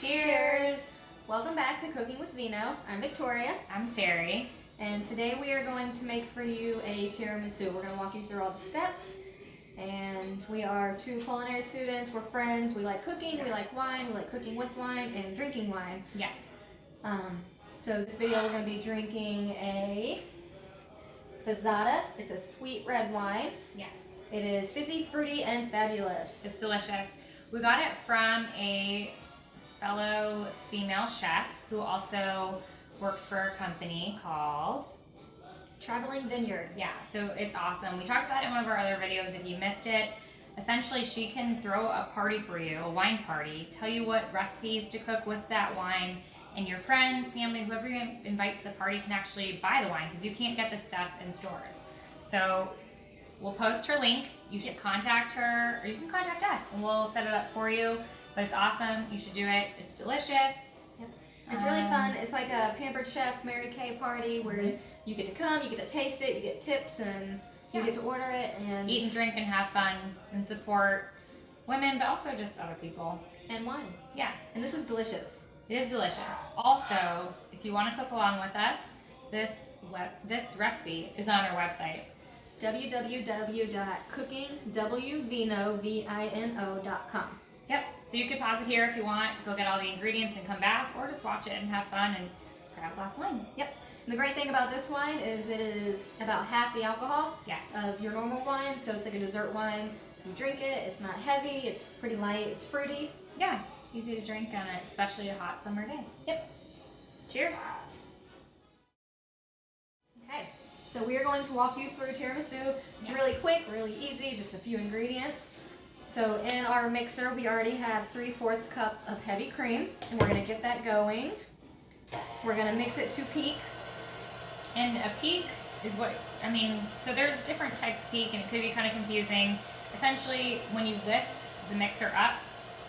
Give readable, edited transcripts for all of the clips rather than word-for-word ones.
Cheers! Welcome back to Cooking with Vino. I'm Victoria. I'm Sari. And today we are going to make for you a tiramisu. We're going to walk you through all the steps. And we are two culinary students. We're friends. We like cooking. We like wine. We like cooking with wine and drinking wine. Yes. So this video we're going to be drinking a Fizzata. It's a sweet red wine. Yes. It is fizzy, fruity, and fabulous. It's delicious. We got it from a fellow female chef who also works for a company called Traveling Vineyard. Yeah, so it's awesome. We talked about it in one of our other videos if you missed it. Essentially, she can throw a party for you, a wine party, tell you what recipes to cook with that wine, and your friends, family, whoever you invite to the party can actually buy the wine because you can't get this stuff in stores. So we'll post her link. You should contact her, or you can contact us, and we'll set it up for you. But it's awesome. You should do it. It's delicious. Yep. It's really fun. It's like a Pampered Chef Mary Kay party where you get to come, you get to taste it, you get tips, and you get to order it and eat and drink and have fun and support women, but also just other people. And wine. Yeah. And this is delicious. It is delicious. Also, if you want to cook along with us, this recipe is on our website. www.cookingwvino.com. Yep. So you could pause it here if you want, go get all the ingredients and come back, or just watch it and have fun and grab a glass of wine. Yep. And the great thing about this wine is it is about half the alcohol of your normal wine, so it's like a dessert wine. You drink it, it's not heavy, it's pretty light, it's fruity. Yeah, easy to drink on it, especially a hot summer day. Yep. Cheers. Okay, so we are going to walk you through tiramisu. It's really quick, really easy, just a few ingredients. So in our mixer, we already have 3/4 cup of heavy cream, and we're going to get that going. We're going to mix it to peak. And a peak is so there's different types of peak, and it could be kind of confusing. Essentially, when you lift the mixer up,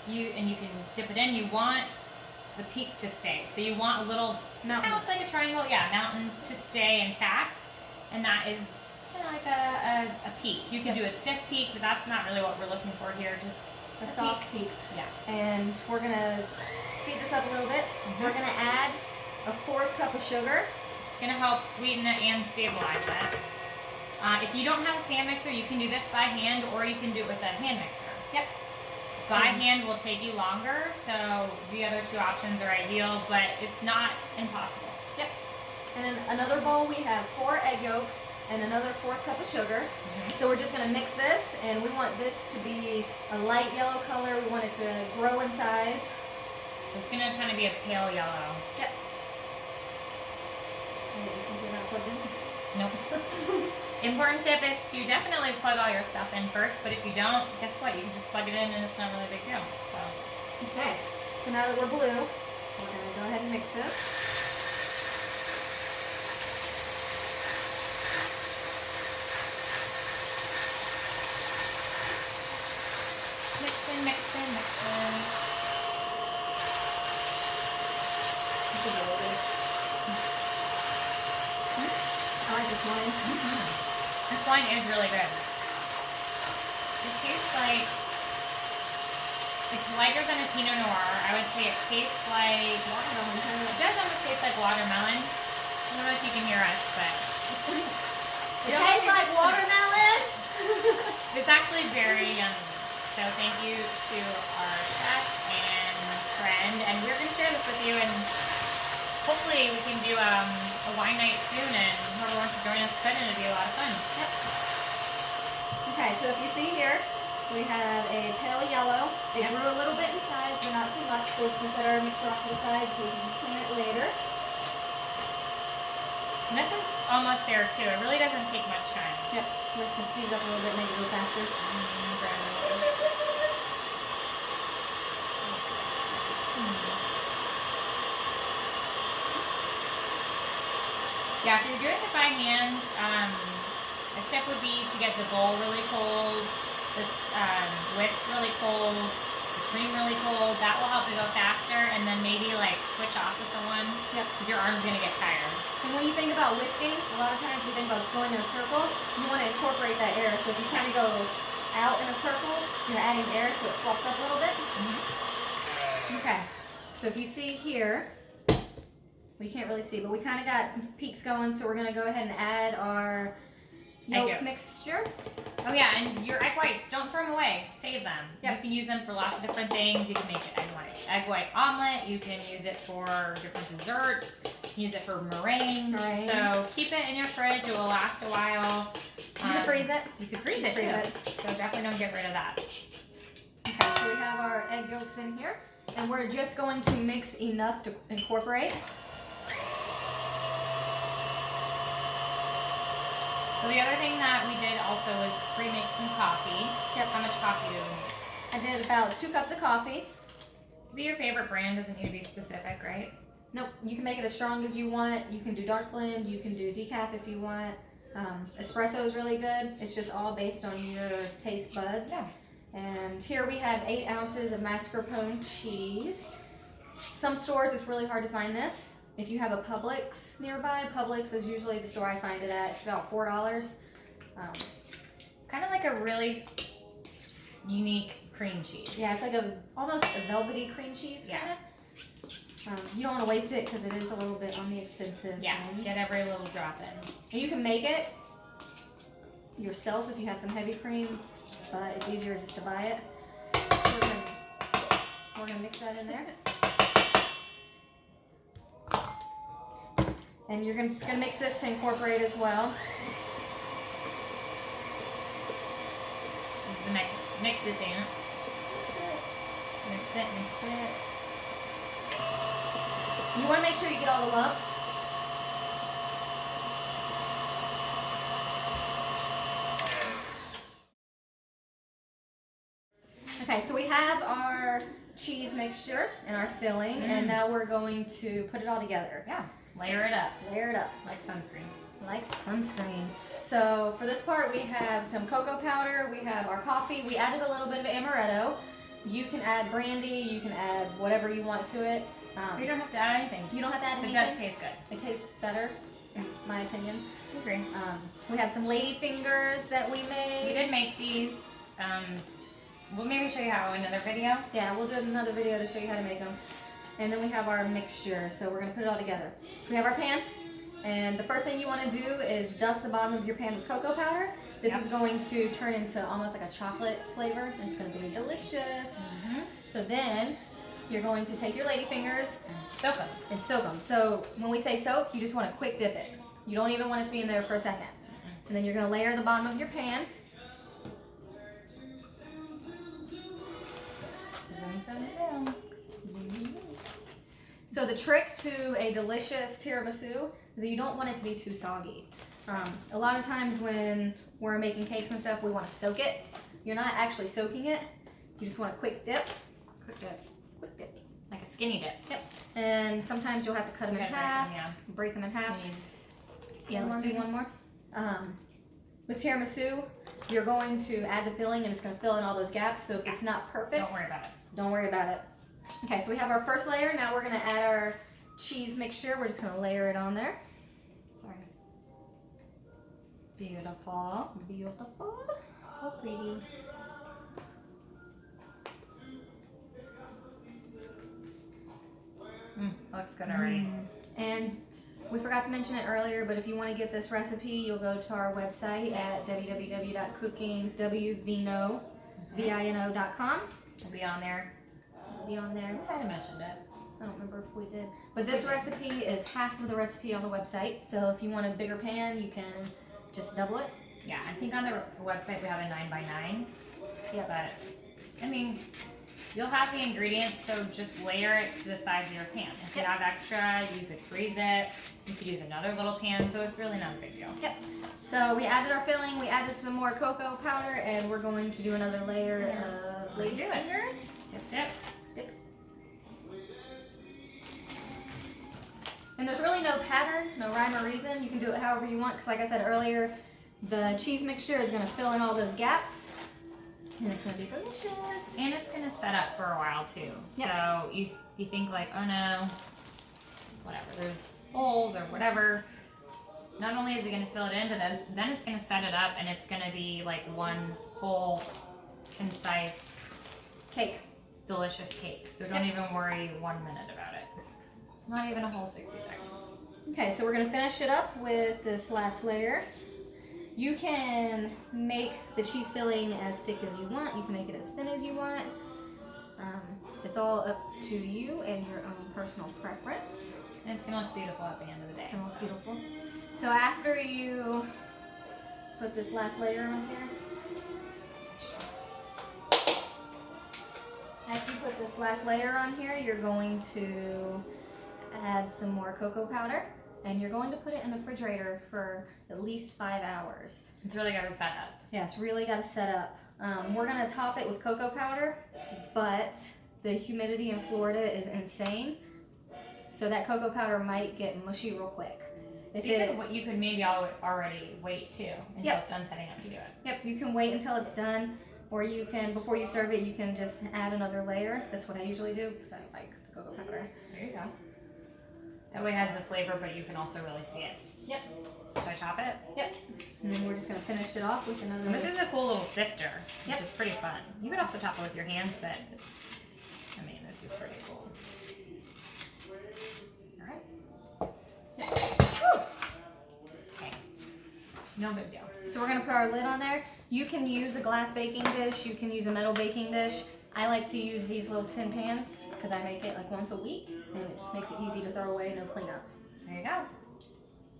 you can dip it in, you want the peak to stay. So you want a little mountain, kind of looks like a triangle, mountain to stay intact, and that is kind of like a peak. You can do a stiff peak, but that's not really what we're looking for here, just a soft peak. Yeah. And we're going to speed this up a little bit. We're going to add a 1/4 cup of sugar. It's going to help sweeten it and stabilize it. If you don't have a stand mixer, you can do this by hand, or you can do it with a hand mixer. Yep. By hand will take you longer, so the other two options are ideal, but it's not impossible. Yep. And in another bowl, we have 4 egg yolks and another 1/4 cup of sugar. So we're just going to mix this, and we want this to be a light yellow color. We want it to grow in size. It's going to kind of be a pale yellow. Yep. Nope. Important tip is to definitely plug all your stuff in first, but if you don't, guess what? You can just plug it in and it's not really a big deal. So. Okay, so now that we're blue, we're going to go ahead and mix this. Mixing. This is really good. I like this wine. This wine is really good. It tastes like, it's lighter than a Pinot Noir. I would say it tastes like Watermelon. It does almost taste like watermelon. I don't know if you can hear us, but It tastes like watermelon. It's actually very yummy. So thank you to our chef and friend, and we're going to share this with you, and hopefully we can do a wine night soon, and whoever wants to join us could, and it'll be a lot of fun. Yep. Okay, so if you see here, we have a pale yellow. It grew a little bit in size, but not too much. So we're going to set our mixer off to the side so we can clean it later. And this is almost there too. It really doesn't take much time. Yep. We're just going to speed it up a little bit, make it go faster. Yeah, if you're doing it by hand, a tip would be to get the bowl really cold, the whisk really cold, the cream really cold. That will help it go faster, and then maybe like switch off to someone. Yep. Because your arm's gonna get tired. And when you think about whisking, a lot of times we think about going in a circle. You want to incorporate that air. So if you kind of go out in a circle, you're adding air so it fluffs up a little bit. Okay. So if you see here, we can't really see, but we kind of got some peaks going, so we're going to go ahead and add our yolk mixture. Oh yeah, and your egg whites, don't throw them away. Save them. Yep. You can use them for lots of different things. You can make an egg white omelet. You can use it for different desserts. You can use it for meringues. So keep it in your fridge. It will last a while. You can freeze it. You can freeze it too. So definitely don't get rid of that. Okay, so we have our egg yolks in here, and we're just going to mix enough to incorporate. So the other thing that we did also was pre-make some coffee. Yep. How much coffee do we need? I did about 2 cups of coffee. Be your favorite brand, doesn't need to be specific, right? Nope, you can make it as strong as you want. You can do dark blend, you can do decaf if you want. Espresso is really good. It's just all based on your taste buds. Yeah. And here we have 8 ounces of mascarpone cheese. Some stores, it's really hard to find this. If you have a Publix nearby, Publix is usually the store I find it at. It's about $4. It's kind of like a really unique cream cheese. Yeah, it's like almost a velvety cream cheese kind of. You don't want to waste it because it is a little bit on the expensive end. Get every little drop in. And you can make it yourself if you have some heavy cream, but it's easier just to buy it. We're gonna mix that in there. And you're just going to mix this to incorporate as well. This is the mix it dance. Mix it. You want to make sure you get all the lumps. Okay, so we have our cheese mixture and our filling, and now we're going to put it all together. Yeah. Layer it up. Layer it up. Like sunscreen. Like sunscreen. So for this part, we have some cocoa powder. We have our coffee. We added a little bit of amaretto. You can add brandy. You can add whatever you want to it. You don't have to add anything. You don't have to add anything. It does taste good. It tastes better, in my opinion. I agree. We have some lady fingers that we made. We did make these. We'll maybe show you how in another video. Yeah, we'll do another video to show you how to make them. And then we have our mixture, so we're going to put it all together. So we have our pan, and the first thing you want to do is dust the bottom of your pan with cocoa powder. This is going to turn into almost like a chocolate flavor, and it's going to be delicious. So then you're going to take your lady fingers and soak them. So when we say soak, you just want to quick dip it. You don't even want it to be in there for a second. And then you're going to layer the bottom of your pan. So the trick to a delicious tiramisu is that you don't want it to be too soggy. A lot of times when we're making cakes and stuff, we want to soak it. You're not actually soaking it. You just want a quick dip. Quick dip. Quick dip. Like a skinny dip. Yep. And sometimes you'll have to cut them in half. Break them in half. Yeah, let's do one more. With tiramisu, you're going to add the filling and it's going to fill in all those gaps. So if it's not perfect, don't worry about it. Don't worry about it. Okay, so we have our first layer. Now we're going to add our cheese mixture. We're just going to layer it on there. Sorry. Beautiful. Beautiful. So pretty. Looks good already. And we forgot to mention it earlier, but if you want to get this recipe, you'll go to our website at www.cookingwvino.com. It'll be on there. It'll be on there. We might have mentioned it. I don't remember if we did. But this recipe is half of the recipe on the website. So if you want a bigger pan, you can just double it. Yeah, I think on the website we have a 9x9. Yeah. But, I mean, you'll have the ingredients, so just layer it to the size of your pan. If you have extra, you could freeze it. You could use another little pan, so it's really not a big deal. Yep. So we added our filling, we added some more cocoa powder, and we're going to do another layer of lady fingers. Dip, dip. Dip. And there's really no pattern, no rhyme or reason. You can do it however you want, because like I said earlier, the cheese mixture is going to fill in all those gaps. And it's going to be delicious. And it's going to set up for a while too. Yep. So you think like, oh no, whatever, there's holes or whatever. Not only is it going to fill it in, but then it's going to set it up and it's going to be like one whole concise cake. delicious cake. So don't even worry 1 minute about it. Not even a whole 60 seconds. Okay, so we're gonna finish it up with this last layer. You can make the cheese filling as thick as you want. You can make it as thin as you want. It's all up to you and your own personal preference. And it's gonna look beautiful at the end of the day. It's gonna look beautiful. So after you put this last layer on here, you're going to add some more cocoa powder, and you're going to put it in the refrigerator for at least 5 hours. It's really got to set up. Yeah, it's really got to set up. We're going to top it with cocoa powder, but the humidity in Florida is insane, so that cocoa powder might get mushy real quick. So you could maybe already wait too until it's done setting up to do it. Yep, you can wait until it's done, or you can, before you serve it, you can just add another layer. That's what I usually do because I like the cocoa powder. There you go. That way it has the flavor, but you can also really see it. Yep. Should I top it? Yep. And then we're just going to finish it off with another This is a cool little sifter, which Yep. is pretty fun. You could also top it with your hands, but I mean, this is pretty cool. All right. Yep. Okay. No big deal. So we're going to put our lid on there. You can use a glass baking dish. You can use a metal baking dish. I like to use these little tin pans because I make it like once a week, and it just makes it easy to throw away, no cleanup. There you go.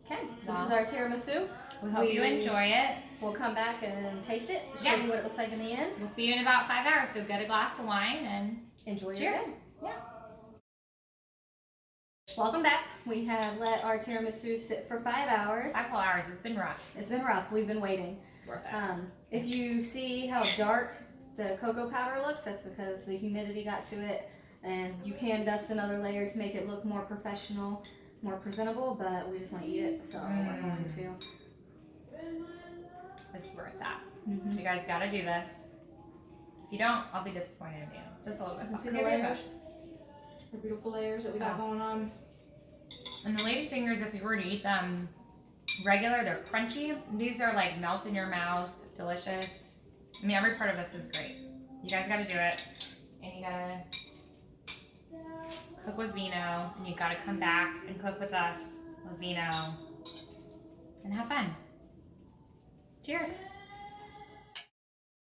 Okay, so this is our tiramisu. We hope you enjoy it. We'll come back and taste it, show you what it looks like in the end. We'll see you in about 5 hours. So get a glass of wine and Enjoy your cheers. day. Yeah. Welcome back. We have let our tiramisu sit for 5 hours. 5 whole hours. It's been rough. It's been rough. We've been waiting. It's worth it. If you see how dark the cocoa powder looks, that's because the humidity got to it, and you can dust another layer to make it look more professional, more presentable, but we just want to eat it, so we're going to. This is where it's at. You guys got to do this. If you don't, I'll be disappointed in you. Just a little bit. See the layers? The beautiful layers that we got going on. And the lady fingers, if you were to eat them regular, they're crunchy. These are like melt in your mouth, delicious. I mean, every part of this is great. You guys got to do it. And you got to cook with vino. And you got to come back and cook with us with vino. And have fun. Cheers.